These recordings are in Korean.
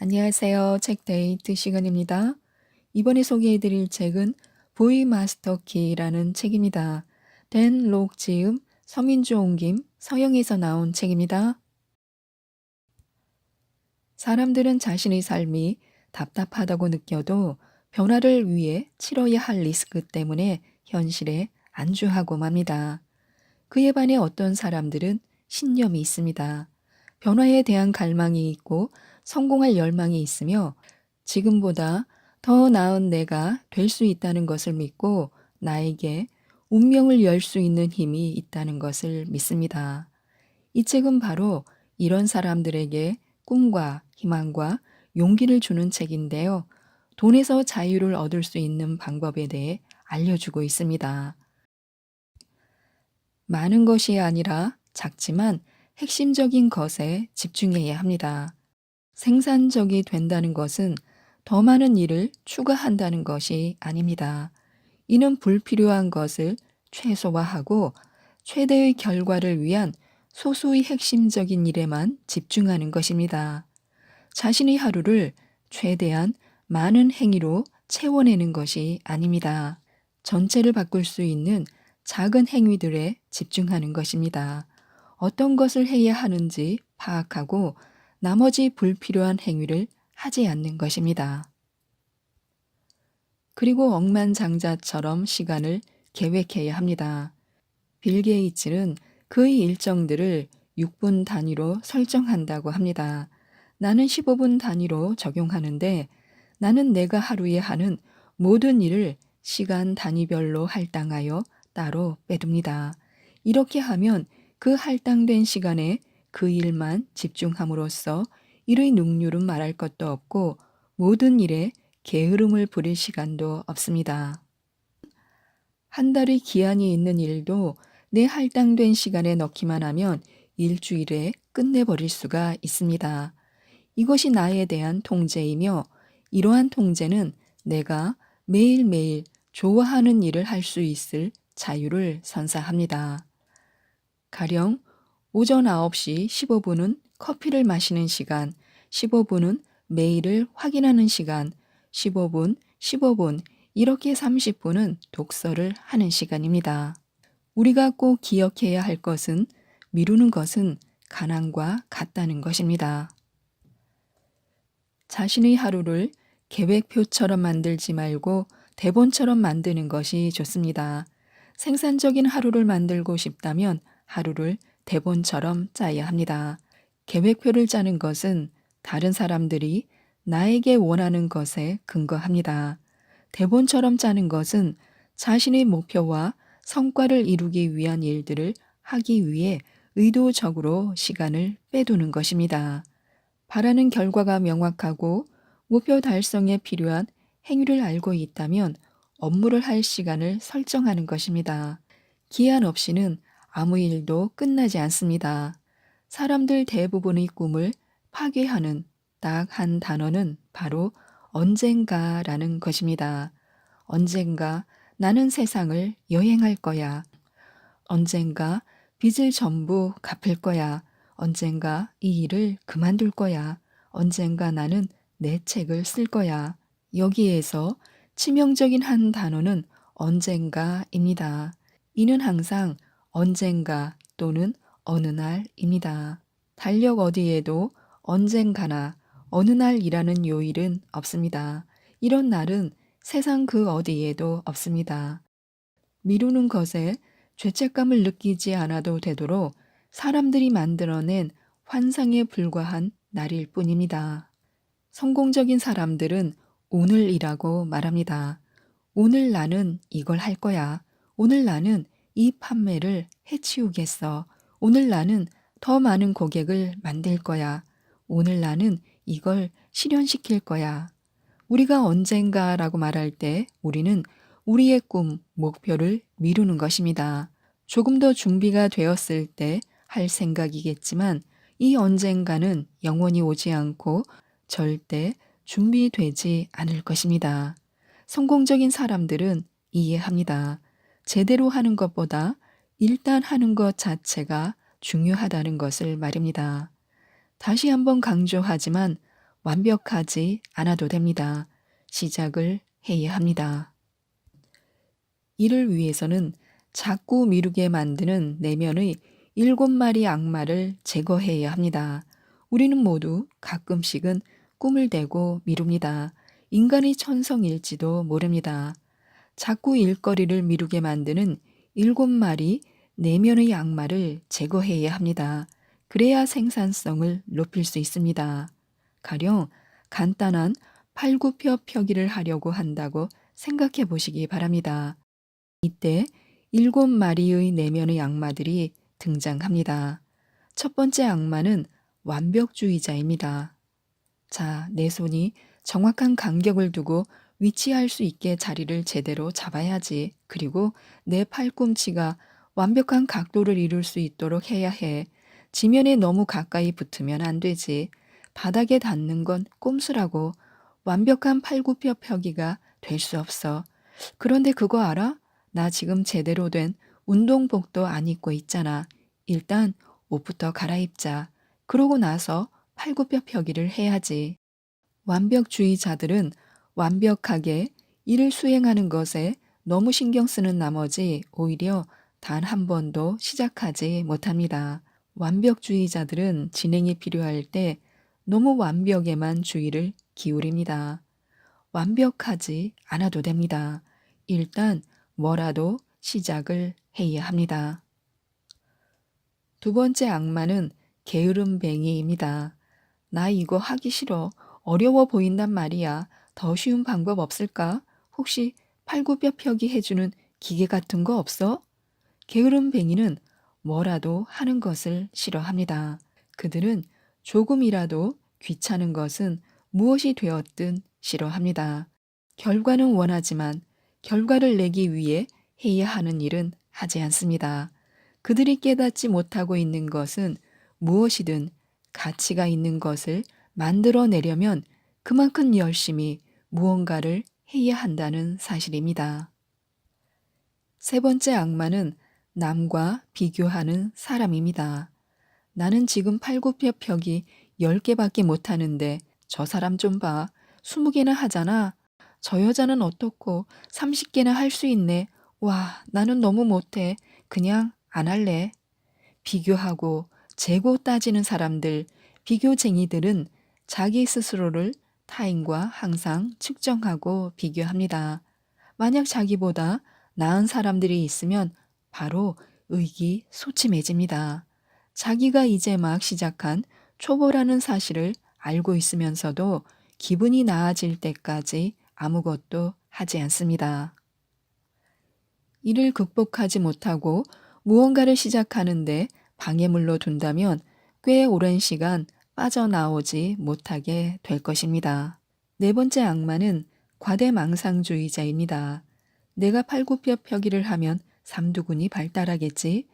안녕하세요. 책데이트 시간입니다. 이번에 소개해드릴 책은 보이 마스터 키라는 책입니다. 댄 록 지음, 서민주 옮김, 서영에서 나온 책입니다. 사람들은 자신의 삶이 답답하다고 느껴도 변화를 위해 치러야 할 리스크 때문에 현실에 안주하고 맙니다. 그에 반해 어떤 사람들은 신념이 있습니다. 변화에 대한 갈망이 있고 성공할 열망이 있으며 지금보다 더 나은 내가 될 수 있다는 것을 믿고 나에게 운명을 열 수 있는 힘이 있다는 것을 믿습니다. 이 책은 바로 이런 사람들에게 꿈과 희망과 용기를 주는 책인데요. 돈에서 자유를 얻을 수 있는 방법에 대해 알려주고 있습니다. 많은 것이 아니라 작지만 핵심적인 것에 집중해야 합니다. 생산적이 된다는 것은 더 많은 일을 추가한다는 것이 아닙니다. 이는 불필요한 것을 최소화하고 최대의 결과를 위한 소수의 핵심적인 일에만 집중하는 것입니다. 자신의 하루를 최대한 많은 행위로 채워내는 것이 아닙니다. 전체를 바꿀 수 있는 작은 행위들에 집중하는 것입니다. 어떤 것을 해야 하는지 파악하고 나머지 불필요한 행위를 하지 않는 것입니다. 그리고 억만장자처럼 시간을 계획해야 합니다. 빌 게이츠는 그의 일정들을 6분 단위로 설정한다고 합니다. 나는 15분 단위로 적용하는데 나는 내가 하루에 하는 모든 일을 시간 단위별로 할당하여 따로 빼둡니다. 이렇게 하면 그 할당된 시간에 그 일만 집중함으로써 일의 능률은 말할 것도 없고 모든 일에 게으름을 부릴 시간도 없습니다. 한 달의 기한이 있는 일도 내 할당된 시간에 넣기만 하면 일주일에 끝내버릴 수가 있습니다. 이것이 나에 대한 통제이며 이러한 통제는 내가 매일매일 좋아하는 일을 할 수 있을 자유를 선사합니다. 가령 오전 9시 15분은 커피를 마시는 시간, 15분은 메일을 확인하는 시간, 15분, 15분, 이렇게 30분은 독서를 하는 시간입니다. 우리가 꼭 기억해야 할 것은 미루는 것은 가난과 같다는 것입니다. 자신의 하루를 계획표처럼 만들지 말고 대본처럼 만드는 것이 좋습니다. 생산적인 하루를 만들고 싶다면 하루를 대본처럼 짜야 합니다. 계획표를 짜는 것은 다른 사람들이 나에게 원하는 것에 근거합니다. 대본처럼 짜는 것은 자신의 목표와 성과를 이루기 위한 일들을 하기 위해 의도적으로 시간을 빼두는 것입니다. 바라는 결과가 명확하고 목표 달성에 필요한 행위를 알고 있다면 업무를 할 시간을 설정하는 것입니다. 기한 없이는 아무 일도 끝나지 않습니다. 사람들 대부분의 꿈을 파괴하는 딱 한 단어는 바로 언젠가라는 것입니다. 언젠가 나는 세상을 여행할 거야. 언젠가 빚을 전부 갚을 거야. 언젠가 이 일을 그만둘 거야. 언젠가 나는 내 책을 쓸 거야. 여기에서 치명적인 한 단어는 언젠가입니다. 이는 항상 언젠가 또는 어느 날입니다. 달력 어디에도 언젠가나 어느 날이라는 요일은 없습니다. 이런 날은 세상 그 어디에도 없습니다. 미루는 것에 죄책감을 느끼지 않아도 되도록 사람들이 만들어낸 환상에 불과한 날일 뿐입니다. 성공적인 사람들은 오늘이라고 말합니다. 오늘 나는 이걸 할 거야. 오늘 나는 이 판매를 해치우겠어. 오늘 나는 더 많은 고객을 만들 거야. 오늘 나는 이걸 실현시킬 거야. 우리가 언젠가라고 말할 때 우리는 우리의 꿈, 목표를 미루는 것입니다. 조금 더 준비가 되었을 때 할 생각이겠지만 이 언젠가는 영원히 오지 않고 절대 준비되지 않을 것입니다. 성공적인 사람들은 이해합니다. 제대로 하는 것보다 일단 하는 것 자체가 중요하다는 것을 말입니다. 다시 한번 강조하지만 완벽하지 않아도 됩니다. 시작을 해야 합니다. 이를 위해서는 자꾸 미루게 만드는 내면의 7마리 악마를 제거해야 합니다. 우리는 모두 가끔씩은 꿈을 대고 미룹니다. 인간의 천성일지도 모릅니다. 자꾸 일거리를 미루게 만드는 7마리 내면의 악마를 제거해야 합니다. 그래야 생산성을 높일 수 있습니다. 가령 간단한 팔굽혀펴기를 하려고 한다고 생각해 보시기 바랍니다. 이때 7마리의 내면의 악마들이 등장합니다. 첫 번째 악마는 완벽주의자입니다. 자, 내 손이 정확한 간격을 두고 위치할 수 있게 자리를 제대로 잡아야지. 그리고 내 팔꿈치가 완벽한 각도를 이룰 수 있도록 해야 해. 지면에 너무 가까이 붙으면 안 되지. 바닥에 닿는 건 꼼수라고. 완벽한 팔굽혀펴기가 될 수 없어. 그런데 그거 알아? 나 지금 제대로 된 운동복도 안 입고 있잖아. 일단 옷부터 갈아입자. 그러고 나서 팔굽혀펴기를 해야지. 완벽주의자들은 완벽하게 일을 수행하는 것에 너무 신경 쓰는 나머지 오히려 단 한 번도 시작하지 못합니다. 완벽주의자들은 진행이 필요할 때 너무 완벽에만 주의를 기울입니다. 완벽하지 않아도 됩니다. 일단 뭐라도 시작을 해야 합니다. 두 번째 악마는 게으름뱅이입니다. 나 이거 하기 싫어. 어려워 보인단 말이야. 더 쉬운 방법 없을까? 혹시 팔굽혀펴기 해주는 기계 같은 거 없어? 게으름뱅이는 뭐라도 하는 것을 싫어합니다. 그들은 조금이라도 귀찮은 것은 무엇이 되었든 싫어합니다. 결과는 원하지만 결과를 내기 위해 해야 하는 일은 하지 않습니다. 그들이 깨닫지 못하고 있는 것은 무엇이든 가치가 있는 것을 만들어내려면 그만큼 열심히 무언가를 해야 한다는 사실입니다. 세 번째 악마는 남과 비교하는 사람입니다. 나는 지금 팔굽혀펴기 10개밖에 못하는데 저 사람 좀 봐. 20개나 하잖아. 저 여자는 어떻고 30개나 할 수 있네. 와, 나는 너무 못해. 그냥 안 할래. 비교하고 재고 따지는 사람들, 비교쟁이들은 자기 스스로를 타인과 항상 측정하고 비교합니다. 만약 자기보다 나은 사람들이 있으면 바로 의기소침해집니다. 자기가 이제 막 시작한 초보라는 사실을 알고 있으면서도 기분이 나아질 때까지 아무것도 하지 않습니다. 이를 극복하지 못하고 무언가를 시작하는데 방해물로 둔다면 꽤 오랜 시간 빠져나오지 못하게 될 것입니다. 네 번째 악마는 과대망상주의자입니다. 내가 팔굽혀펴기를 하면 삼두근이 발달하겠지?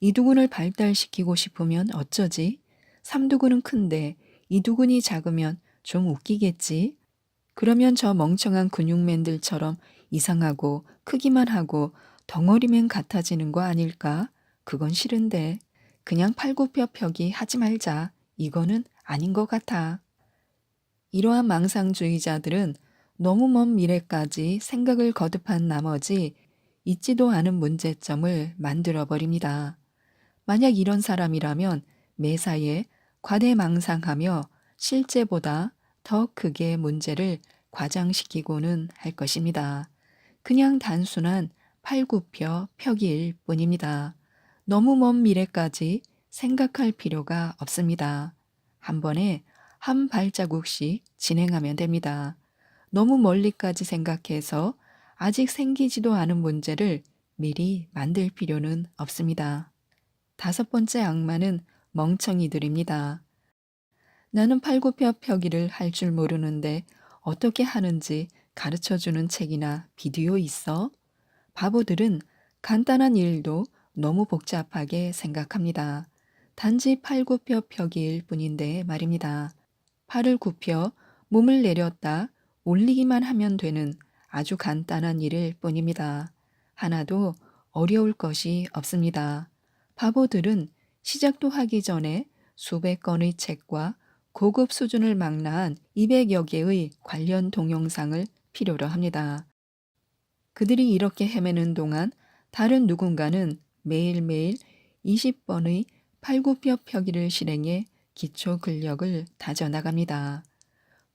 이두근을 발달시키고 싶으면 어쩌지? 삼두근은 큰데 이두근이 작으면 좀 웃기겠지? 그러면 저 멍청한 근육맨들처럼 이상하고 크기만 하고 덩어리맨 같아지는 거 아닐까? 그건 싫은데. 그냥 팔굽혀펴기 하지 말자. 이거는 아닌 것 같아. 이러한 망상주의자들은 너무 먼 미래까지 생각을 거듭한 나머지 있지도 않은 문제점을 만들어 버립니다. 만약 이런 사람이라면 매사에 과대망상하며 실제보다 더 크게 문제를 과장시키고는 할 것입니다. 그냥 단순한 팔굽혀펴기일 뿐입니다. 너무 먼 미래까지 생각할 필요가 없습니다. 한 번에 한 발자국씩 진행하면 됩니다. 너무 멀리까지 생각해서 아직 생기지도 않은 문제를 미리 만들 필요는 없습니다. 다섯 번째 악마는 멍청이들입니다. 나는 팔굽혀펴기를 할 줄 모르는데 어떻게 하는지 가르쳐주는 책이나 비디오 있어? 바보들은 간단한 일도 너무 복잡하게 생각합니다. 단지 팔굽혀펴기일 뿐인데 말입니다. 팔을 굽혀 몸을 내렸다 올리기만 하면 되는 아주 간단한 일일 뿐입니다. 하나도 어려울 것이 없습니다. 바보들은 시작도 하기 전에 수백 건의 책과 고급 수준을 망라한 200여 개의 관련 동영상을 필요로 합니다. 그들이 이렇게 헤매는 동안 다른 누군가는 매일매일 20번의 팔굽혀펴기를 실행해 기초 근력을 다져나갑니다.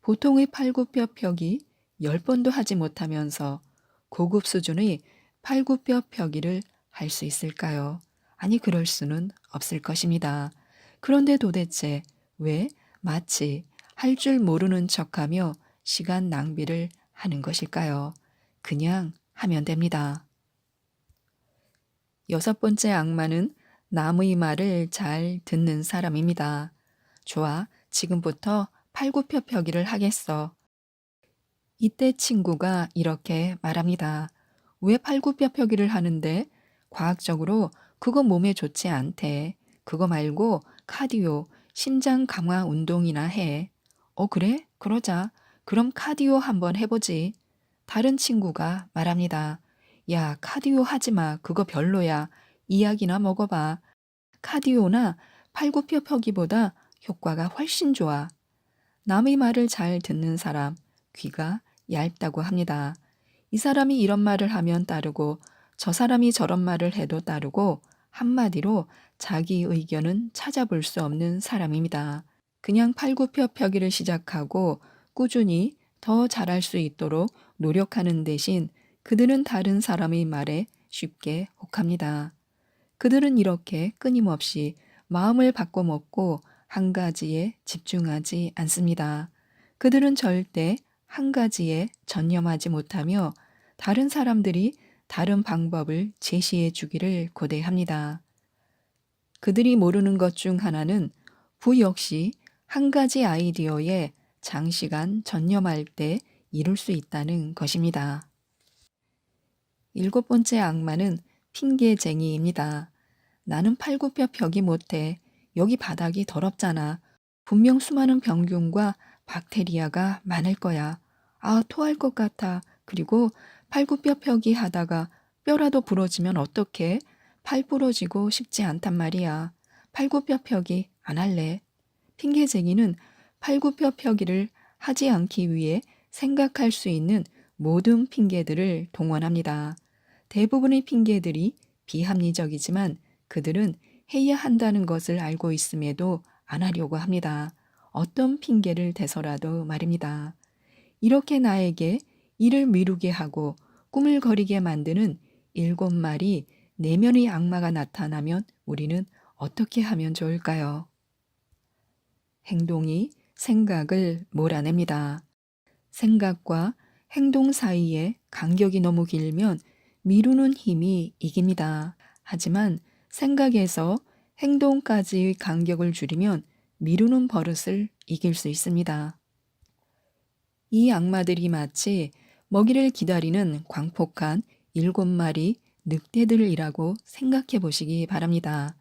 보통의 팔굽혀펴기 10번도 하지 못하면서 고급 수준의 팔굽혀펴기를 할 수 있을까요? 아니, 그럴 수는 없을 것입니다. 그런데 도대체 왜 마치 할 줄 모르는 척하며 시간 낭비를 하는 것일까요? 그냥 하면 됩니다. 여섯 번째 악마는 남의 말을 잘 듣는 사람입니다. 좋아, 지금부터 팔굽혀펴기를 하겠어. 이때 친구가 이렇게 말합니다. 왜 팔굽혀펴기를 하는데? 과학적으로 그거 몸에 좋지 않대. 그거 말고 카디오, 심장 강화 운동이나 해. 그래? 그러자. 그럼 카디오 한번 해보지. 다른 친구가 말합니다. 야, 카디오 하지 마. 그거 별로야. 이약이나 먹어봐. 카디오나 팔굽혀펴기보다 효과가 훨씬 좋아. 남의 말을 잘 듣는 사람, 귀가 얇다고 합니다. 이 사람이 이런 말을 하면 따르고 저 사람이 저런 말을 해도 따르고 한마디로 자기 의견은 찾아볼 수 없는 사람입니다. 그냥 팔굽혀펴기를 시작하고 꾸준히 더 잘할 수 있도록 노력하는 대신 그들은 다른 사람의 말에 쉽게 혹합니다. 그들은 이렇게 끊임없이 마음을 바꿔먹고 한 가지에 집중하지 않습니다. 그들은 절대 한 가지에 전념하지 못하며 다른 사람들이 다른 방법을 제시해 주기를 고대합니다. 그들이 모르는 것 중 하나는 부 역시 한 가지 아이디어에 장시간 전념할 때 이룰 수 있다는 것입니다. 일곱 번째 악마는 핑계쟁이입니다. 나는 팔굽혀펴기 못해. 여기 바닥이 더럽잖아. 분명 수많은 병균과 박테리아가 많을 거야. 아, 토할 것 같아. 그리고 팔굽혀펴기 하다가 뼈라도 부러지면 어떡해? 팔 부러지고 싶지 않단 말이야. 팔굽혀펴기 안 할래. 핑계쟁이는 팔굽혀펴기를 하지 않기 위해 생각할 수 있는 모든 핑계들을 동원합니다. 대부분의 핑계들이 비합리적이지만 그들은 해야 한다는 것을 알고 있음에도 안 하려고 합니다. 어떤 핑계를 대서라도 말입니다. 이렇게 나에게 일을 미루게 하고 꿈을 거리게 만드는 7마리 내면의 악마가 나타나면 우리는 어떻게 하면 좋을까요? 행동이 생각을 몰아냅니다. 생각과 행동 사이에 간격이 너무 길면 미루는 힘이 이깁니다. 하지만 생각에서 행동까지의 간격을 줄이면 미루는 버릇을 이길 수 있습니다. 이 악마들이 마치 먹이를 기다리는 광폭한 7마리 늑대들이라고 생각해 보시기 바랍니다.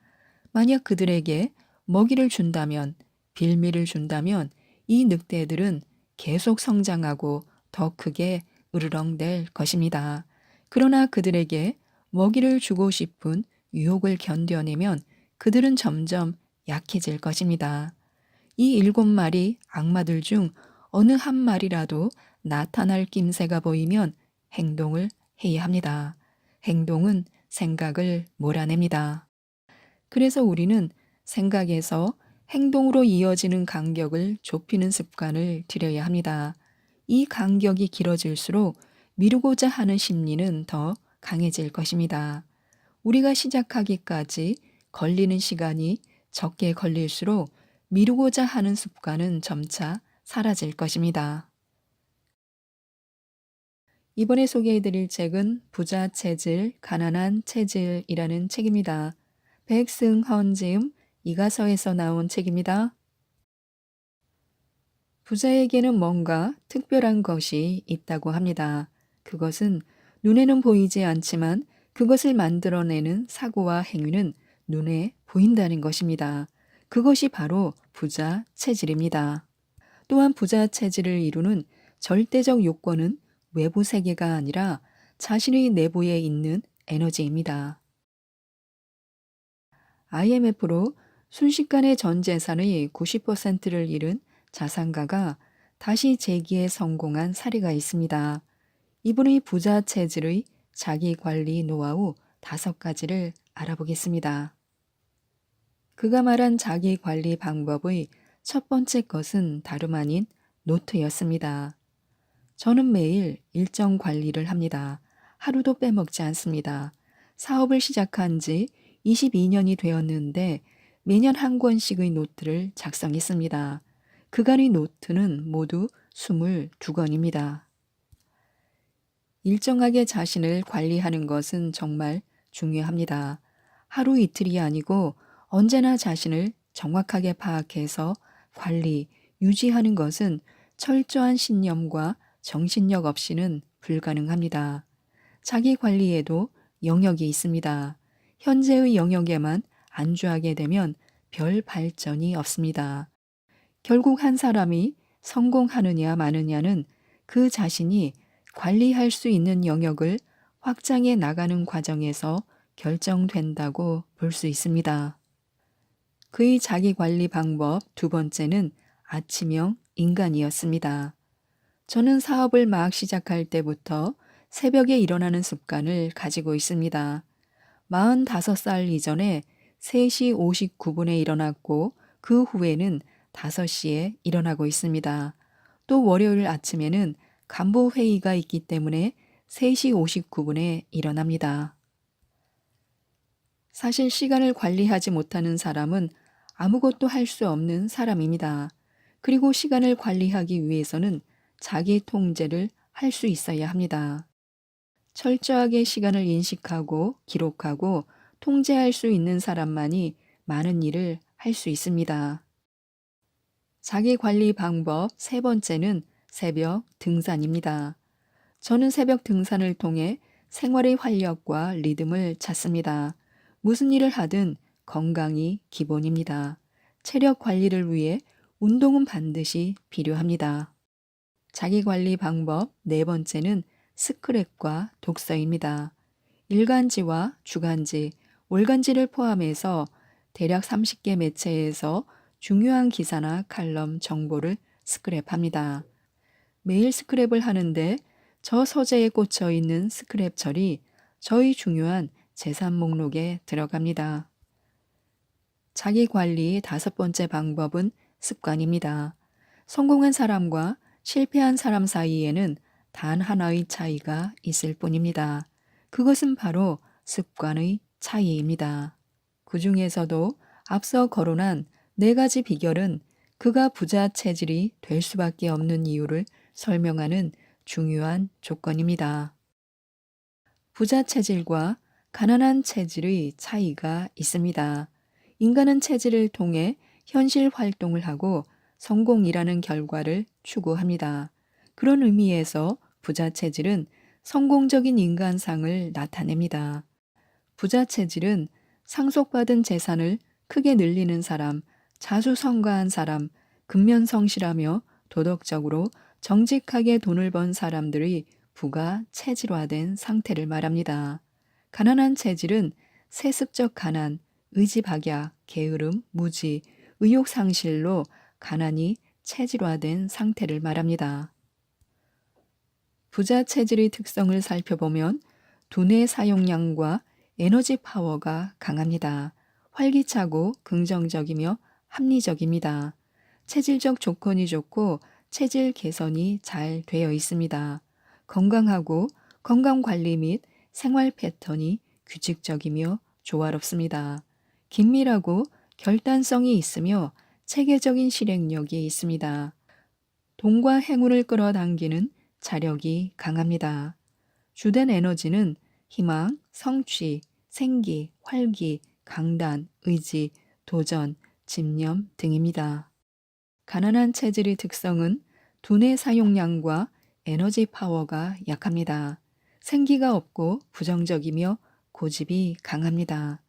만약 그들에게 먹이를 준다면, 빌미를 준다면 이 늑대들은 계속 성장하고 더 크게 으르렁댈 것입니다. 그러나 그들에게 먹이를 주고 싶은 유혹을 견뎌내면 그들은 점점 약해질 것입니다. 이 7마리 악마들 중 어느 한 마리라도 나타날 낌새가 보이면 행동을 해야 합니다. 행동은 생각을 몰아냅니다. 그래서 우리는 생각에서 행동으로 이어지는 간격을 좁히는 습관을 들여야 합니다. 이 간격이 길어질수록 미루고자 하는 심리는 더 강해질 것입니다. 우리가 시작하기까지 걸리는 시간이 적게 걸릴수록 미루고자 하는 습관은 점차 사라질 것입니다. 이번에 소개해드릴 책은 부자 체질, 가난한 체질이라는 책입니다. 백승헌 지음 이가서에서 나온 책입니다. 부자에게는 뭔가 특별한 것이 있다고 합니다. 그것은 눈에는 보이지 않지만 그것을 만들어내는 사고와 행위는 눈에 보인다는 것입니다. 그것이 바로 부자 체질입니다. 또한 부자 체질을 이루는 절대적 요건은 외부 세계가 아니라 자신의 내부에 있는 에너지입니다. IMF로 순식간에 전 재산의 90%를 잃은 자산가가 다시 재기에 성공한 사례가 있습니다. 이분의 부자 체질의 자기 관리 노하우 5가지를 알아보겠습니다. 그가 말한 자기 관리 방법의 첫 번째 것은 다름 아닌 노트였습니다. 저는 매일 일정 관리를 합니다. 하루도 빼먹지 않습니다. 사업을 시작한 지 22년이 되었는데 매년 한 권씩의 노트를 작성했습니다. 그간의 노트는 모두 22권입니다. 일정하게 자신을 관리하는 것은 정말 중요합니다. 하루 이틀이 아니고 언제나 자신을 정확하게 파악해서 관리, 유지하는 것은 철저한 신념과 정신력 없이는 불가능합니다. 자기 관리에도 영역이 있습니다. 현재의 영역에만 안주하게 되면 별 발전이 없습니다. 결국 한 사람이 성공하느냐 마느냐는 그 자신이 관리할 수 있는 영역을 확장해 나가는 과정에서 결정된다고 볼 수 있습니다. 그의 자기 관리 방법 두 번째는 아침형 인간이었습니다. 저는 사업을 막 시작할 때부터 새벽에 일어나는 습관을 가지고 있습니다. 45살 이전에 3시 59분에 일어났고 그 후에는 5시에 일어나고 있습니다. 또 월요일 아침에는 간부 회의가 있기 때문에 3시 59분에 일어납니다. 사실 시간을 관리하지 못하는 사람은 아무것도 할 수 없는 사람입니다. 그리고 시간을 관리하기 위해서는 자기 통제를 할 수 있어야 합니다. 철저하게 시간을 인식하고 기록하고 통제할 수 있는 사람만이 많은 일을 할 수 있습니다. 자기 관리 방법 세 번째는 새벽 등산입니다. 저는 새벽 등산을 통해 생활의 활력과 리듬을 찾습니다. 무슨 일을 하든 건강이 기본입니다. 체력 관리를 위해 운동은 반드시 필요합니다. 자기 관리 방법 네 번째는 스크랩과 독서입니다. 일간지와 주간지, 월간지를 포함해서 대략 30개 매체에서 중요한 기사나 칼럼 정보를 스크랩합니다. 매일 스크랩을 하는데 저 서재에 꽂혀 있는 스크랩철이 저희 중요한 재산 목록에 들어갑니다. 자기 관리 다섯 번째 방법은 습관입니다. 성공한 사람과 실패한 사람 사이에는 단 하나의 차이가 있을 뿐입니다. 그것은 바로 습관의 차이입니다. 그 중에서도 앞서 거론한 4가지 비결은 그가 부자 체질이 될 수밖에 없는 이유를 설명하는 중요한 조건입니다. 부자 체질과 가난한 체질의 차이가 있습니다. 인간은 체질을 통해 현실 활동을 하고 성공이라는 결과를 추구합니다. 그런 의미에서 부자 체질은 성공적인 인간상을 나타냅니다. 부자 체질은 상속받은 재산을 크게 늘리는 사람, 자수성가한 사람, 근면성실하며 도덕적으로 정직하게 돈을 번 사람들의 부가 체질화된 상태를 말합니다. 가난한 체질은 세습적 가난, 의지박약, 게으름, 무지, 의욕상실로 가난이 체질화된 상태를 말합니다. 부자 체질의 특성을 살펴보면 두뇌 사용량과 에너지 파워가 강합니다. 활기차고 긍정적이며 합리적입니다. 체질적 조건이 좋고 체질 개선이 잘 되어 있습니다. 건강하고 건강관리 및 생활 패턴이 규칙적이며 조화롭습니다. 긴밀하고 결단성이 있으며 체계적인 실행력이 있습니다. 돈과 행운을 끌어당기는 자력이 강합니다. 주된 에너지는 희망, 성취, 생기, 활기, 강단, 의지, 도전, 집념 등입니다. 가난한 체질의 특성은 두뇌 사용량과 에너지 파워가 약합니다. 생기가 없고 부정적이며 고집이 강합니다.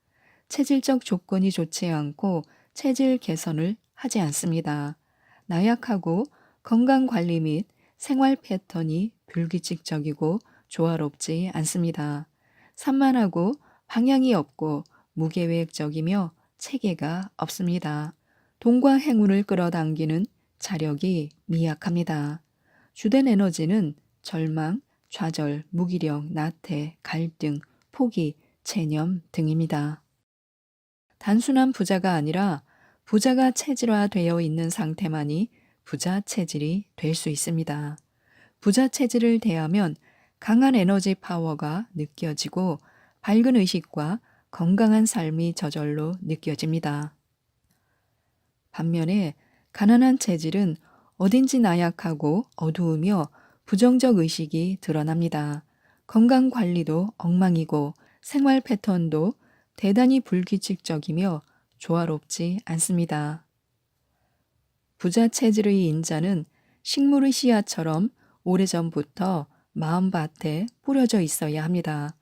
체질적 조건이 좋지 않고 체질 개선을 하지 않습니다. 나약하고 건강관리 및 생활 패턴이 불규칙적이고 조화롭지 않습니다. 산만하고 방향이 없고 무계획적이며 체계가 없습니다. 돈과 행운을 끌어당기는 자력이 미약합니다. 주된 에너지는 절망, 좌절, 무기력, 나태, 갈등, 포기, 체념 등입니다. 단순한 부자가 아니라 부자가 체질화되어 있는 상태만이 부자 체질이 될 수 있습니다. 부자 체질을 대하면 강한 에너지 파워가 느껴지고 밝은 의식과 건강한 삶이 저절로 느껴집니다. 반면에 가난한 체질은 어딘지 나약하고 어두우며 부정적 의식이 드러납니다. 건강 관리도 엉망이고 생활 패턴도 대단히 불규칙적이며 조화롭지 않습니다. 부자 체질의 인자는 식물의 씨앗처럼 오래전부터 마음밭에 뿌려져 있어야 합니다.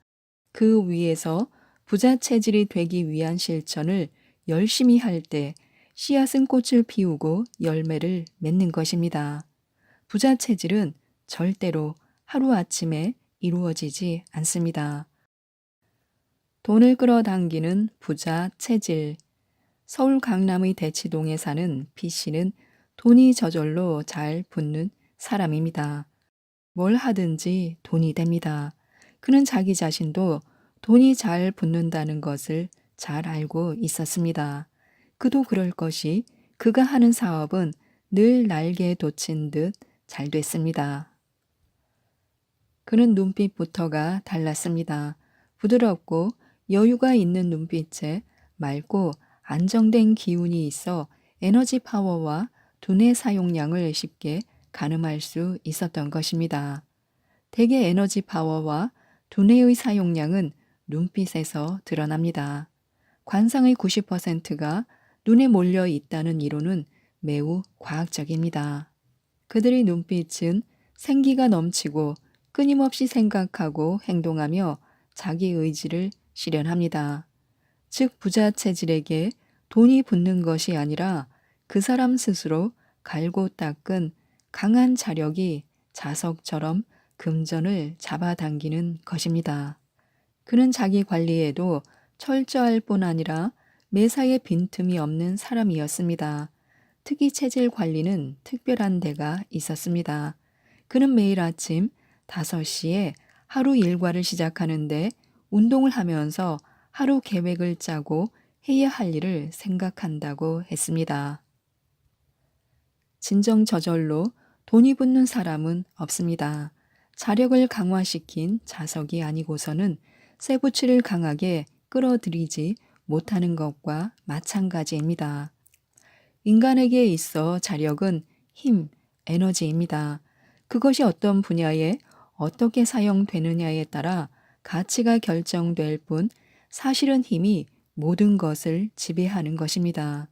그 위에서 부자 체질이 되기 위한 실천을 열심히 할 때 씨앗은 꽃을 피우고 열매를 맺는 것입니다. 부자 체질은 절대로 하루아침에 이루어지지 않습니다. 돈을 끌어당기는 부자 체질. 서울 강남의 대치동에 사는 P씨는 돈이 저절로 잘 붙는 사람입니다. 뭘 하든지 돈이 됩니다. 그는 자기 자신도 돈이 잘 붙는다는 것을 잘 알고 있었습니다. 그도 그럴 것이 그가 하는 사업은 늘 날개에 돋친 듯 잘 됐습니다. 그는 눈빛부터가 달랐습니다. 부드럽고 여유가 있는 눈빛에 맑고 안정된 기운이 있어 에너지 파워와 두뇌 사용량을 쉽게 가늠할 수 있었던 것입니다. 대개 에너지 파워와 두뇌의 사용량은 눈빛에서 드러납니다. 관상의 90%가 눈에 몰려 있다는 이론은 매우 과학적입니다. 그들의 눈빛은 생기가 넘치고 끊임없이 생각하고 행동하며 자기 의지를 실현합니다. 즉 부자 체질에게 돈이 붙는 것이 아니라 그 사람 스스로 갈고 닦은 강한 자력이 자석처럼 금전을 잡아당기는 것입니다. 그는 자기 관리에도 철저할 뿐 아니라 매사에 빈틈이 없는 사람이었습니다. 특히 체질 관리는 특별한 데가 있었습니다. 그는 매일 아침 5시에 하루 일과를 시작하는데 운동을 하면서 하루 계획을 짜고 해야 할 일을 생각한다고 했습니다. 진정 저절로 돈이 붙는 사람은 없습니다. 자력을 강화시킨 자석이 아니고서는 쇠붙이를 강하게 끌어들이지 못하는 것과 마찬가지입니다. 인간에게 있어 자력은 힘, 에너지입니다. 그것이 어떤 분야에 어떻게 사용되느냐에 따라 가치가 결정될 뿐 사실은 힘이 모든 것을 지배하는 것입니다.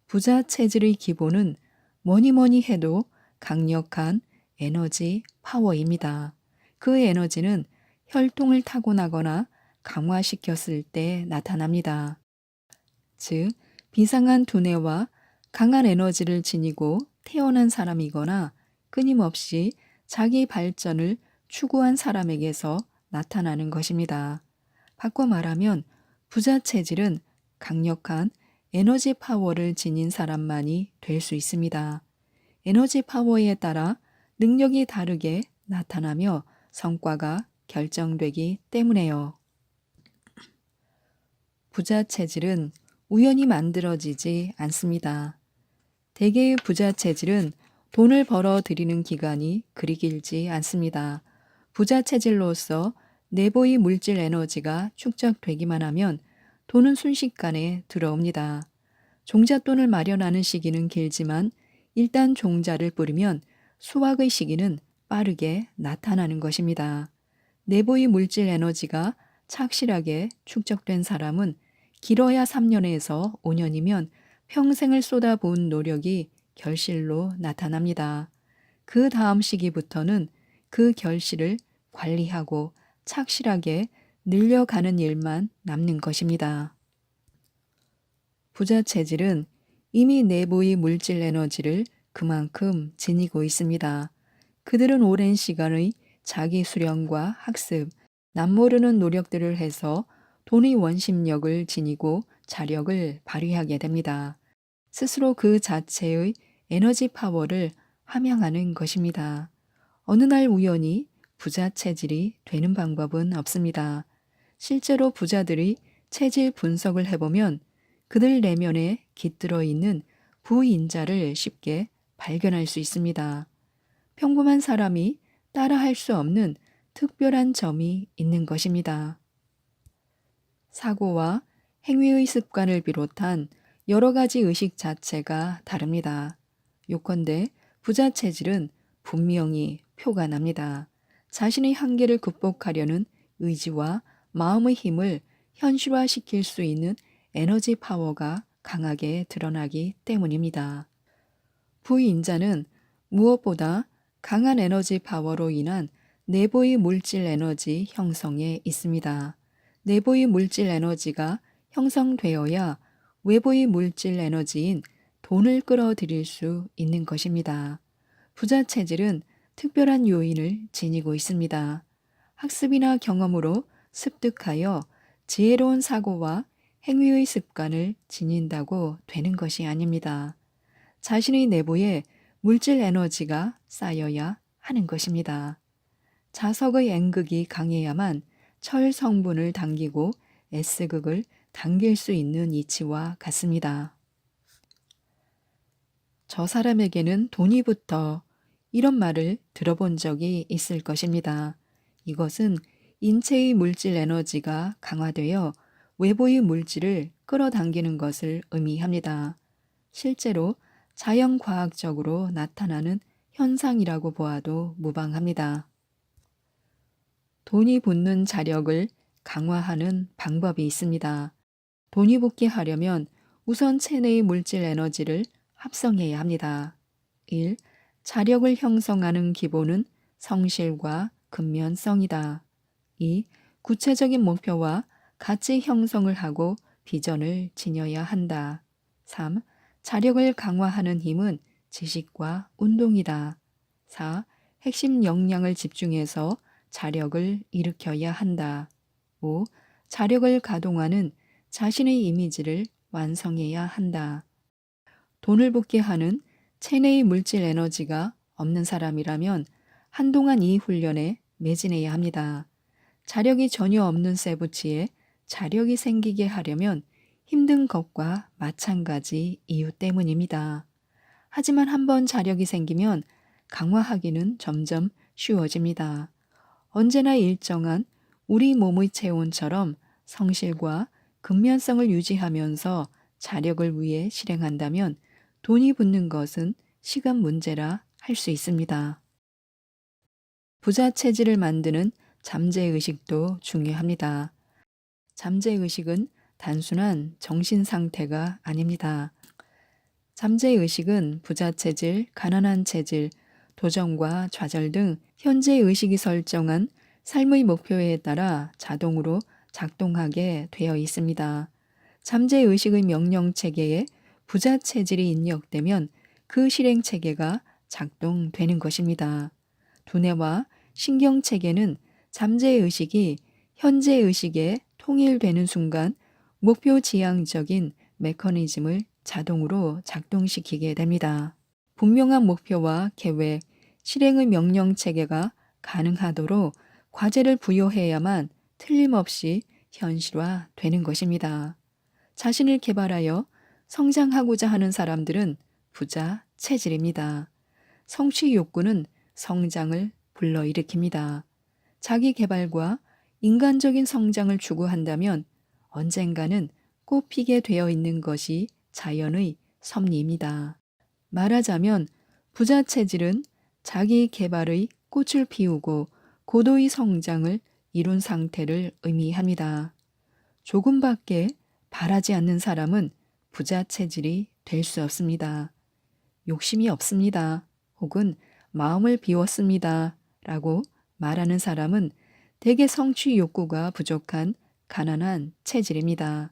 부자 체질의 기본은 뭐니 해도 강력한 에너지 파워입니다. 그 에너지는 혈통을 타고나거나 강화시켰을 때 나타납니다. 즉, 비상한 두뇌와 강한 에너지를 지니고 태어난 사람이거나 끊임없이 자기 발전을 추구한 사람에게서 나타나는 것입니다. 바꿔 말하면 부자 체질은 강력한 에너지 파워를 지닌 사람만이 될 수 있습니다. 에너지 파워에 따라 능력이 다르게 나타나며 성과가 결정되기 때문에요. 부자 체질은 우연히 만들어지지 않습니다. 대개의 부자 체질은 돈을 벌어들이는 기간이 그리 길지 않습니다. 부자 체질로서 내부의 물질 에너지가 축적되기만 하면 돈은 순식간에 들어옵니다. 종잣돈을 마련하는 시기는 길지만 일단 종자를 뿌리면 수확의 시기는 빠르게 나타나는 것입니다. 내부의 물질 에너지가 착실하게 축적된 사람은 길어야 3년에서 5년이면 평생을 쏟아부은 노력이 결실로 나타납니다. 그 다음 시기부터는 그 결실을 관리하고 착실하게 늘려가는 일만 남는 것입니다. 부자 체질은 이미 내부의 물질 에너지를 그만큼 지니고 있습니다. 그들은 오랜 시간의 자기 수련과 학습, 남모르는 노력들을 해서 돈의 원심력을 지니고 자력을 발휘하게 됩니다. 스스로 그 자체의 에너지 파워를 함양하는 것입니다. 어느 날 우연히 부자 체질이 되는 방법은 없습니다. 실제로 부자들이 체질 분석을 해보면 그들 내면에 깃들어 있는 부인자를 쉽게 발견할 수 있습니다. 평범한 사람이 따라할 수 없는 특별한 점이 있는 것입니다. 사고와 행위의 습관을 비롯한 여러 가지 의식 자체가 다릅니다. 요컨대 부자 체질은 분명히 표가 납니다. 자신의 한계를 극복하려는 의지와 마음의 힘을 현실화시킬 수 있는 에너지 파워가 강하게 드러나기 때문입니다. 부인자는 무엇보다 강한 에너지 파워로 인한 내부의 물질 에너지 형성에 있습니다. 내부의 물질 에너지가 형성되어야 외부의 물질 에너지인 돈을 끌어들일 수 있는 것입니다. 부자 체질은 특별한 요인을 지니고 있습니다. 학습이나 경험으로 습득하여 지혜로운 사고와 행위의 습관을 지닌다고 되는 것이 아닙니다. 자신의 내부에 물질 에너지가 쌓여야 하는 것입니다. 자석의 N극이 강해야만 철 성분을 당기고 S극을 당길 수 있는 이치와 같습니다. 저 사람에게는 돈이 붙어 이런 말을 들어본 적이 있을 것입니다. 이것은 인체의 물질 에너지가 강화되어 외부의 물질을 끌어당기는 것을 의미합니다. 실제로 자연과학적으로 나타나는 현상이라고 보아도 무방합니다. 돈이 붙는 자력을 강화하는 방법이 있습니다. 돈이 붙게 하려면 우선 체내의 물질 에너지를 합성해야 합니다. 1. 자력을 형성하는 기본은 성실과 근면성이다. 2. 구체적인 목표와 가치 형성을 하고 비전을 지녀야 한다. 3. 자력을 강화하는 힘은 지식과 운동이다. 4. 핵심 역량을 집중해서 자력을 일으켜야 한다. 5. 자력을 가동하는 자신의 이미지를 완성해야 한다. 돈을 붙게 하는 체내의 물질 에너지가 없는 사람이라면 한동안 이 훈련에 매진해야 합니다. 자력이 전혀 없는 세부치에 자력이 생기게 하려면 힘든 것과 마찬가지 이유 때문입니다. 하지만 한번 자력이 생기면 강화하기는 점점 쉬워집니다. 언제나 일정한 우리 몸의 체온처럼 성실과 근면성을 유지하면서 자력을 위해 실행한다면 돈이 붙는 것은 시간 문제라 할 수 있습니다. 부자 체질을 만드는 잠재의식도 중요합니다. 잠재의식은 단순한 정신 상태가 아닙니다. 잠재의식은 부자 체질, 가난한 체질, 도전과 좌절 등 현재 의식이 설정한 삶의 목표에 따라 자동으로 작동하게 되어 있습니다. 잠재의식의 명령 체계에 부자 체질이 입력되면 그 실행 체계가 작동되는 것입니다. 두뇌와 신경 체계는 잠재의식이 현재 의식에 통일되는 순간 목표 지향적인 메커니즘을 자동으로 작동시키게 됩니다. 분명한 목표와 계획, 실행의 명령 체계가 가능하도록 과제를 부여해야만 틀림없이 현실화되는 것입니다. 자신을 개발하여 성장하고자 하는 사람들은 부자 체질입니다. 성취 욕구는 성장을 불러일으킵니다. 자기 개발과 인간적인 성장을 추구한다면 언젠가는 꽃피게 되어 있는 것이 자연의 섭리입니다. 말하자면 부자 체질은 자기 개발의 꽃을 피우고 고도의 성장을 이룬 상태를 의미합니다. 조금밖에 바라지 않는 사람은 부자 체질이 될 수 없습니다. 욕심이 없습니다. 혹은 마음을 비웠습니다. 라고 말하는 사람은 대개 성취 욕구가 부족한 가난한 체질입니다.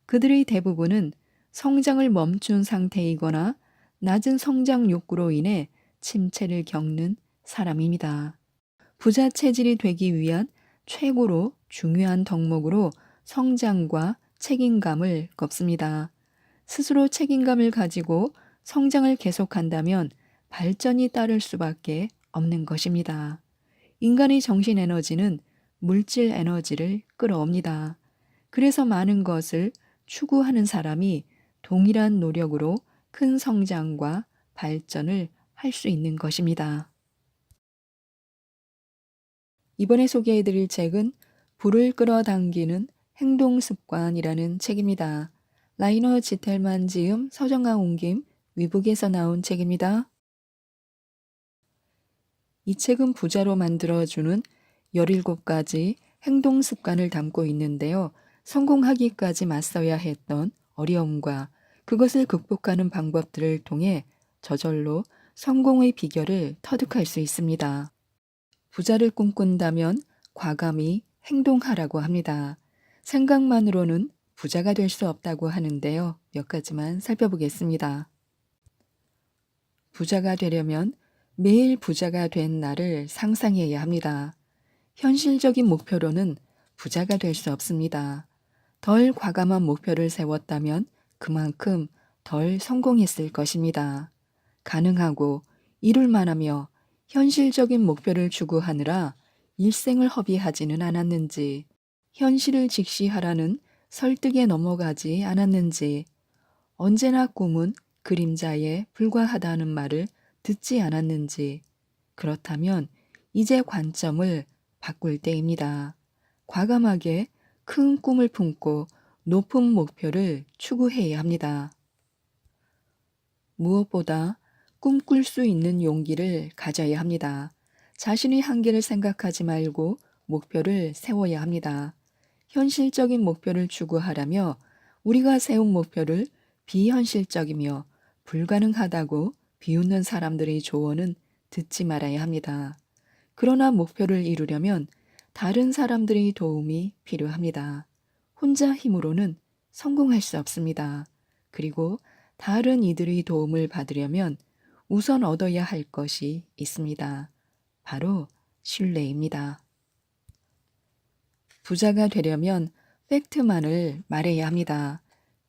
그들의 대부분은 성장을 멈춘 상태이거나 낮은 성장 욕구로 인해 침체를 겪는 사람입니다. 부자 체질이 되기 위한 최고로 중요한 덕목으로 성장과 책임감을 꼽습니다. 스스로 책임감을 가지고 성장을 계속한다면 발전이 따를 수밖에 없는 것입니다. 인간의 정신 에너지는 물질 에너지를 끌어옵니다. 그래서 많은 것을 추구하는 사람이 동일한 노력으로 큰 성장과 발전을 할 수 있는 것입니다. 이번에 소개해드릴 책은 불을 끌어당기는 행동 습관이라는 책입니다. 라이너 지텔만 지음, 서정아 옮김, 위북에서 나온 책입니다. 이 책은 부자로 만들어주는 17가지 행동 습관을 담고 있는데요. 성공하기까지 맞서야 했던 어려움과 그것을 극복하는 방법들을 통해 저절로 성공의 비결을 터득할 수 있습니다. 부자를 꿈꾼다면 과감히 행동하라고 합니다. 생각만으로는 부자가 될 수 없다고 하는데요. 몇 가지만 살펴보겠습니다. 부자가 되려면 매일 부자가 된 날을 상상해야 합니다. 현실적인 목표로는 부자가 될 수 없습니다. 덜 과감한 목표를 세웠다면 그만큼 덜 성공했을 것입니다. 가능하고 이룰 만하며 현실적인 목표를 추구하느라 일생을 허비하지는 않았는지, 현실을 직시하라는 설득에 넘어가지 않았는지, 언제나 꿈은 그림자에 불과하다는 말을 듣지 않았는지, 그렇다면 이제 관점을 바꿀 때입니다. 과감하게 큰 꿈을 품고 높은 목표를 추구해야 합니다. 무엇보다 꿈꿀 수 있는 용기를 가져야 합니다. 자신의 한계를 생각하지 말고 목표를 세워야 합니다. 현실적인 목표를 추구하라며 우리가 세운 목표를 비현실적이며 불가능하다고 비웃는 사람들의 조언은 듣지 말아야 합니다. 그러나 목표를 이루려면 다른 사람들의 도움이 필요합니다. 혼자 힘으로는 성공할 수 없습니다. 그리고 다른 이들의 도움을 받으려면 우선 얻어야 할 것이 있습니다. 바로 신뢰입니다. 부자가 되려면 팩트만을 말해야 합니다.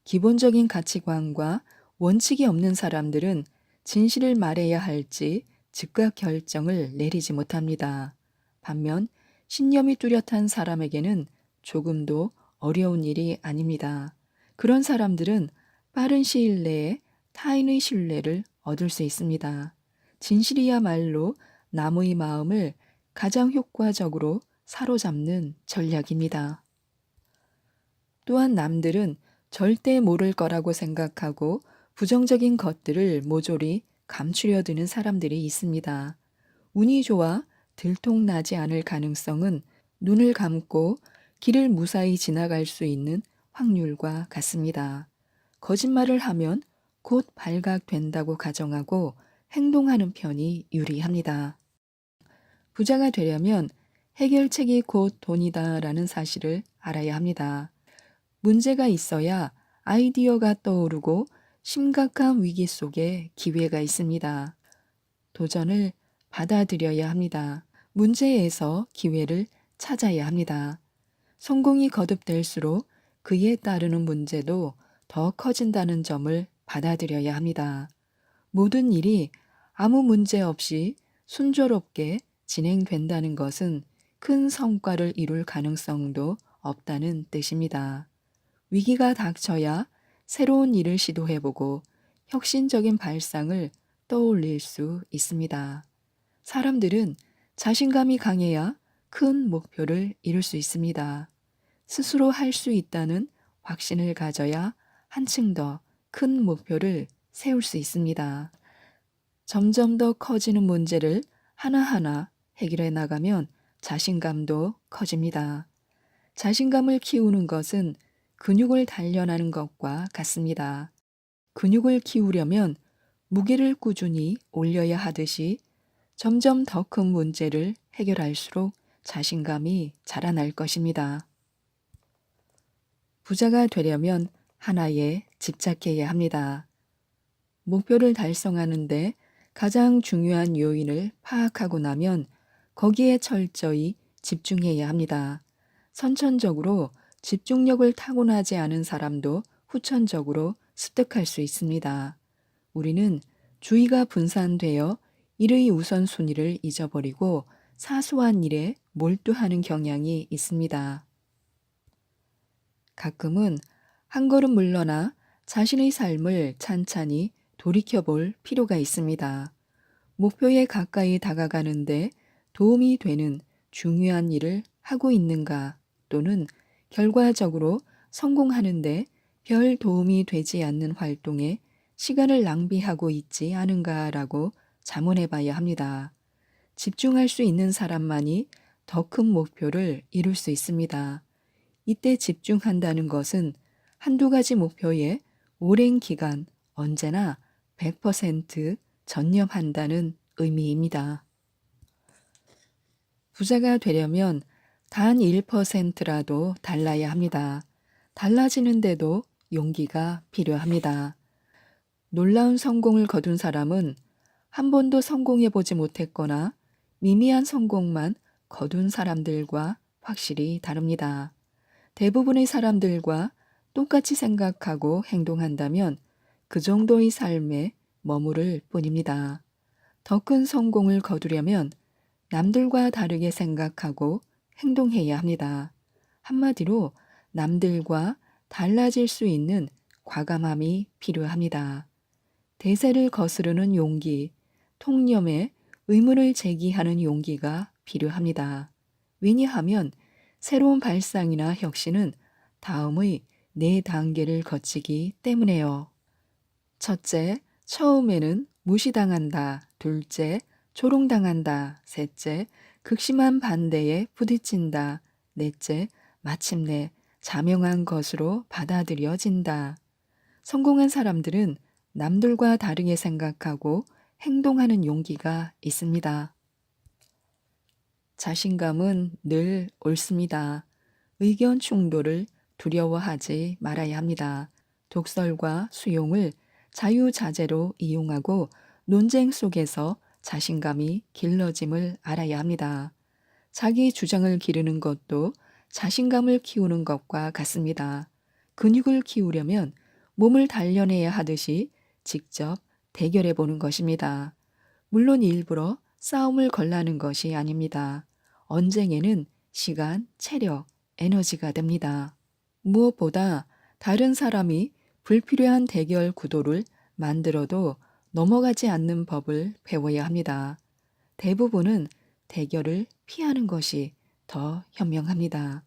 기본적인 가치관과 원칙이 없는 사람들은 진실을 말해야 할지 즉각 결정을 내리지 못합니다. 반면 신념이 뚜렷한 사람에게는 조금도 어려운 일이 아닙니다. 그런 사람들은 빠른 시일 내에 타인의 신뢰를 얻을 수 있습니다. 진실이야말로 남의 마음을 가장 효과적으로 사로잡는 전략입니다. 또한 남들은 절대 모를 거라고 생각하고 부정적인 것들을 모조리 감추려 드는 사람들이 있습니다. 운이 좋아 들통나지 않을 가능성은 눈을 감고 길을 무사히 지나갈 수 있는 확률과 같습니다. 거짓말을 하면 곧 발각된다고 가정하고 행동하는 편이 유리합니다. 부자가 되려면 해결책이 곧 돈이다라는 사실을 알아야 합니다. 문제가 있어야 아이디어가 떠오르고 심각한 위기 속에 기회가 있습니다. 도전을 받아들여야 합니다. 문제에서 기회를 찾아야 합니다. 성공이 거듭될수록 그에 따르는 문제도 더 커진다는 점을 받아들여야 합니다. 모든 일이 아무 문제 없이 순조롭게 진행된다는 것은 큰 성과를 이룰 가능성도 없다는 뜻입니다. 위기가 닥쳐야 새로운 일을 시도해보고 혁신적인 발상을 떠올릴 수 있습니다. 사람들은 자신감이 강해야 큰 목표를 이룰 수 있습니다. 스스로 할 수 있다는 확신을 가져야 한층 더 큰 목표를 세울 수 있습니다. 점점 더 커지는 문제를 하나하나 해결해 나가면 자신감도 커집니다. 자신감을 키우는 것은 근육을 단련하는 것과 같습니다. 근육을 키우려면 무게를 꾸준히 올려야 하듯이 점점 더 큰 문제를 해결할수록 자신감이 자라날 것입니다. 부자가 되려면 하나에 집착해야 합니다. 목표를 달성하는데 가장 중요한 요인을 파악하고 나면 거기에 철저히 집중해야 합니다. 선천적으로 집중력을 타고나지 않은 사람도 후천적으로 습득할 수 있습니다. 우리는 주의가 분산되어 일의 우선순위를 잊어버리고 사소한 일에 몰두하는 경향이 있습니다. 가끔은 한 걸음 물러나 자신의 삶을 찬찬히 돌이켜볼 필요가 있습니다. 목표에 가까이 다가가는데 도움이 되는 중요한 일을 하고 있는가, 또는 결과적으로 성공하는데 별 도움이 되지 않는 활동에 시간을 낭비하고 있지 않은가라고 자문해 봐야 합니다. 집중할 수 있는 사람만이 더 큰 목표를 이룰 수 있습니다. 이때 집중한다는 것은 한두 가지 목표에 오랜 기간 언제나 100% 전념한다는 의미입니다. 부자가 되려면 단 1%라도 달라야 합니다. 달라지는데도 용기가 필요합니다. 놀라운 성공을 거둔 사람은 한 번도 성공해보지 못했거나 미미한 성공만 거둔 사람들과 확실히 다릅니다. 대부분의 사람들과 똑같이 생각하고 행동한다면 그 정도의 삶에 머무를 뿐입니다. 더 큰 성공을 거두려면 남들과 다르게 생각하고 행동해야 합니다. 한마디로 남들과 달라질 수 있는 과감함이 필요합니다. 대세를 거스르는 용기, 통념에 의문을 제기하는 용기가 필요합니다. 왜냐하면 새로운 발상이나 혁신은 다음의 4단계를 거치기 때문에요. 첫째, 처음에는 무시당한다. 둘째, 조롱당한다. 셋째, 극심한 반대에 부딪힌다. 넷째, 마침내 자명한 것으로 받아들여진다. 성공한 사람들은 남들과 다르게 생각하고 행동하는 용기가 있습니다. 자신감은 늘 옳습니다. 의견 충돌을 두려워하지 말아야 합니다. 독설과 수용을 자유자재로 이용하고 논쟁 속에서 자신감이 길러짐을 알아야 합니다. 자기 주장을 기르는 것도 자신감을 키우는 것과 같습니다. 근육을 키우려면 몸을 단련해야 하듯이 직접 대결해 보는 것입니다. 물론 일부러 싸움을 걸라는 것이 아닙니다. 언쟁에는 시간, 체력, 에너지가 됩니다. 무엇보다 다른 사람이 불필요한 대결 구도를 만들어도 넘어가지 않는 법을 배워야 합니다. 대부분은 대결을 피하는 것이 더 현명합니다.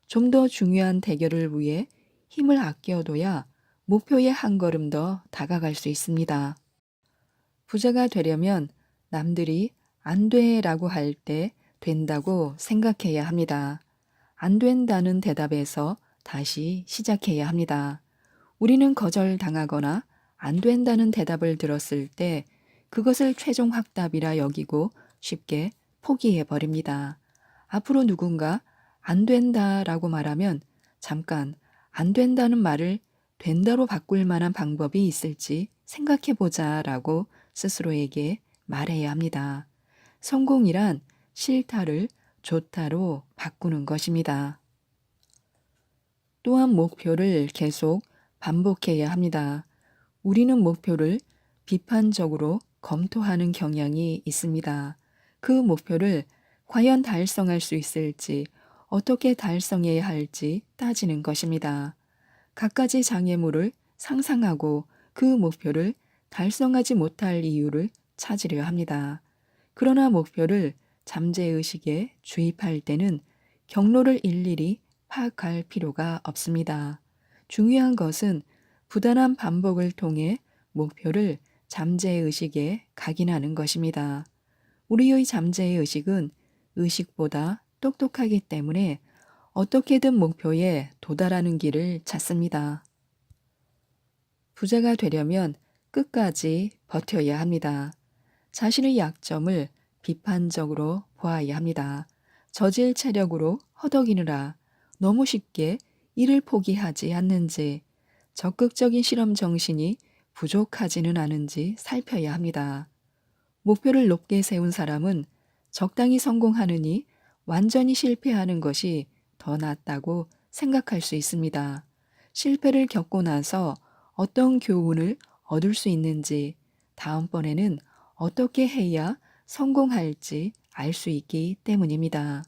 좀 더 중요한 대결을 위해 힘을 아껴둬야 목표에 한 걸음 더 다가갈 수 있습니다. 부자가 되려면 남들이 안 돼라고 할 때 된다고 생각해야 합니다. 안 된다는 대답에서 다시 시작해야 합니다. 우리는 거절당하거나 안 된다는 대답을 들었을 때 그것을 최종 확답이라 여기고 쉽게 포기해 버립니다. 앞으로 누군가 안 된다라고 말하면 잠깐 안 된다는 말을 된다로 바꿀 만한 방법이 있을지 생각해 보자라고 스스로에게 말해야 합니다. 성공이란 싫다를 좋다로 바꾸는 것입니다. 또한 목표를 계속 반복해야 합니다. 우리는 목표를 비판적으로 검토하는 경향이 있습니다. 그 목표를 과연 달성할 수 있을지, 어떻게 달성해야 할지 따지는 것입니다. 갖가지 장애물을 상상하고 그 목표를 달성하지 못할 이유를 찾으려 합니다. 그러나 목표를 잠재의식에 주입할 때는 경로를 일일이 파악할 필요가 없습니다. 중요한 것은 부단한 반복을 통해 목표를 잠재의식에 각인하는 것입니다. 우리의 잠재의식은 의식보다 똑똑하기 때문에 어떻게든 목표에 도달하는 길을 찾습니다. 부자가 되려면 끝까지 버텨야 합니다. 자신의 약점을 비판적으로 보아야 합니다. 저질 체력으로 허덕이느라 너무 쉽게 일을 포기하지 않는지, 적극적인 실험 정신이 부족하지는 않은지 살펴야 합니다. 목표를 높게 세운 사람은 적당히 성공하느니 완전히 실패하는 것이 더 낫다고 생각할 수 있습니다. 실패를 겪고 나서 어떤 교훈을 얻을 수 있는지, 다음번에는 어떻게 해야 성공할지 알 수 있기 때문입니다.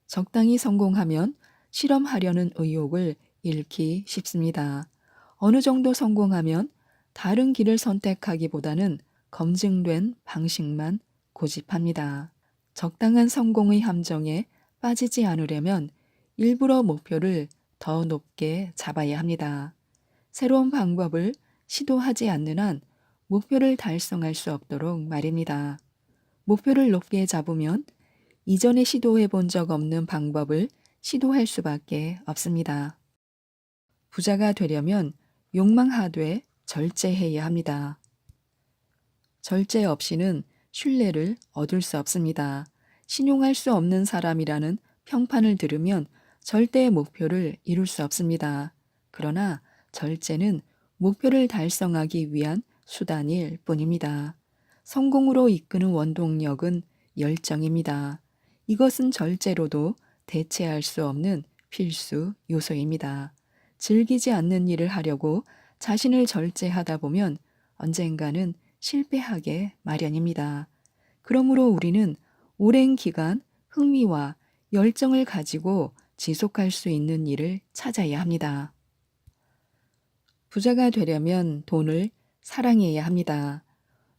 적당히 성공하면 실험하려는 의욕을 잃기 쉽습니다. 어느 정도 성공하면 다른 길을 선택하기보다는 검증된 방식만 고집합니다. 적당한 성공의 함정에 빠지지 않으려면 일부러 목표를 더 높게 잡아야 합니다. 새로운 방법을 시도하지 않는 한 목표를 달성할 수 없도록 말입니다. 목표를 높게 잡으면 이전에 시도해 본 적 없는 방법을 시도할 수밖에 없습니다. 부자가 되려면 욕망하되 절제해야 합니다. 절제 없이는 신뢰를 얻을 수 없습니다. 신용할 수 없는 사람이라는 평판을 들으면 절대 목표를 이룰 수 없습니다. 그러나 절제는 목표를 달성하기 위한 수단일 뿐입니다. 성공으로 이끄는 원동력은 열정입니다. 이것은 절제로도 대체할 수 없는 필수 요소입니다. 즐기지 않는 일을 하려고 자신을 절제하다 보면 언젠가는 실패하게 마련입니다. 그러므로 우리는 오랜 기간 흥미와 열정을 가지고 지속할 수 있는 일을 찾아야 합니다. 부자가 되려면 돈을 사랑해야 합니다.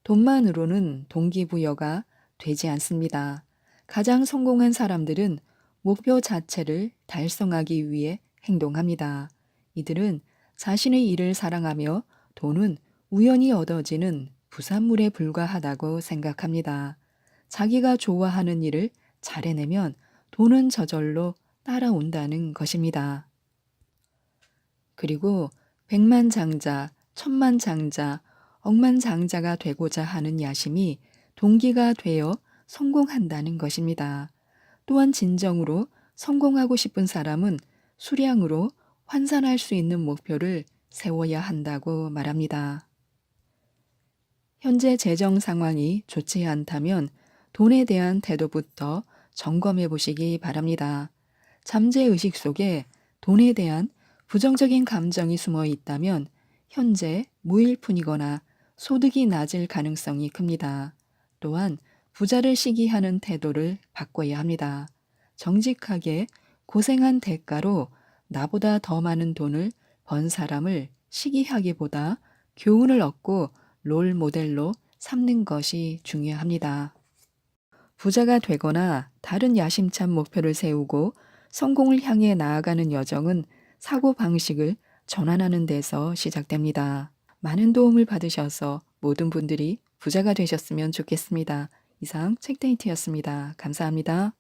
돈만으로는 동기부여가 되지 않습니다. 가장 성공한 사람들은 목표 자체를 달성하기 위해 행동합니다. 이들은 자신의 일을 사랑하며 돈은 우연히 얻어지는 부산물에 불과하다고 생각합니다. 자기가 좋아하는 일을 잘 해내면 돈은 저절로 따라온다는 것입니다. 그리고 백만장자, 천만장자, 억만장자가 되고자 하는 야심이 동기가 되어 성공한다는 것입니다. 또한 진정으로 성공하고 싶은 사람은 수량으로 환산할 수 있는 목표를 세워야 한다고 말합니다. 현재 재정 상황이 좋지 않다면 돈에 대한 태도부터 점검해 보시기 바랍니다. 잠재의식 속에 돈에 대한 부정적인 감정이 숨어 있다면 현재 무일푼이거나 소득이 낮을 가능성이 큽니다. 또한 부자를 시기하는 태도를 바꿔야 합니다. 정직하게 고생한 대가로 나보다 더 많은 돈을 번 사람을 시기하기보다 교훈을 얻고 롤 모델로 삼는 것이 중요합니다. 부자가 되거나 다른 야심찬 목표를 세우고 성공을 향해 나아가는 여정은 사고방식을 전환하는 데서 시작됩니다. 많은 도움을 받으셔서 모든 분들이 부자가 되셨으면 좋겠습니다. 이상 책데이트였습니다. 감사합니다.